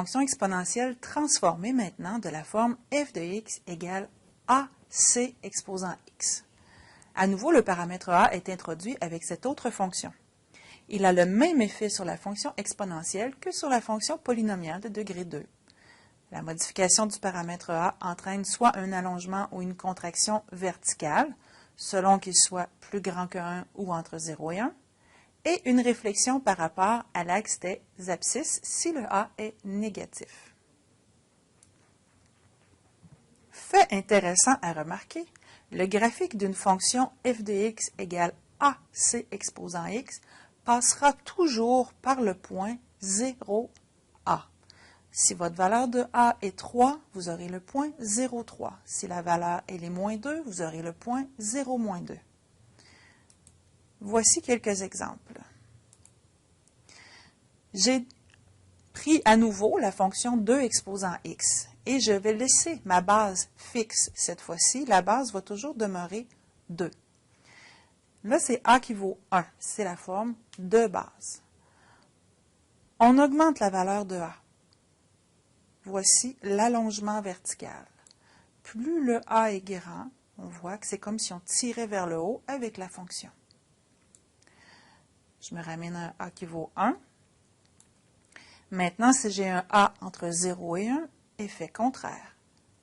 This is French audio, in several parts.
fonction exponentielle transformée maintenant de la forme f de x égale ac exposant x. À nouveau, le paramètre a est introduit avec cette autre fonction. Il a le même effet sur la fonction exponentielle que sur la fonction polynomiale de degré 2. La modification du paramètre a entraîne soit un allongement ou une contraction verticale, selon qu'il soit plus grand que 1 ou entre 0 et 1, et une réflexion par rapport à l'axe des abscisses si le a est négatif. Fait intéressant à remarquer, le graphique d'une fonction f de x égale ac exposant x passera toujours par le point 0a. Si votre valeur de a est 3, vous aurez le point 0,3. Si la valeur est moins 2, vous aurez le point 0-2. Voici quelques exemples. J'ai pris à nouveau la fonction 2 exposant x et je vais laisser ma base fixe cette fois-ci. La base va toujours demeurer 2. Là, c'est a qui vaut 1. C'est la forme de base. On augmente la valeur de a. Voici l'allongement vertical. Plus le a est grand, on voit que c'est comme si on tirait vers le haut avec la fonction. Je me ramène à un a qui vaut 1. Maintenant, si j'ai un a entre 0 et 1, effet contraire,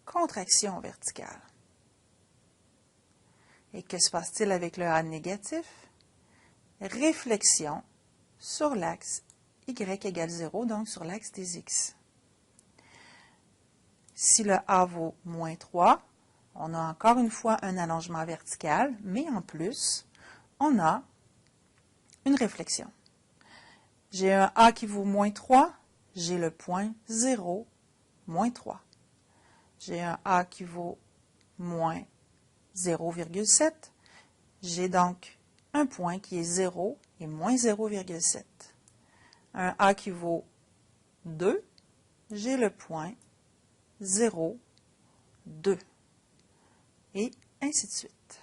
contraction verticale. Et que se passe-t-il avec le a négatif? Réflexion sur l'axe y égale 0, donc sur l'axe des x. Si le a vaut moins 3, on a encore une fois un allongement vertical, mais en plus, on a une réflexion. J'ai un a qui vaut moins 3, j'ai le point 0, moins 3. J'ai un a qui vaut moins 0,7, j'ai donc un point qui est 0 et moins 0,7. Un a qui vaut 2, j'ai le point 0, 2. Et ainsi de suite.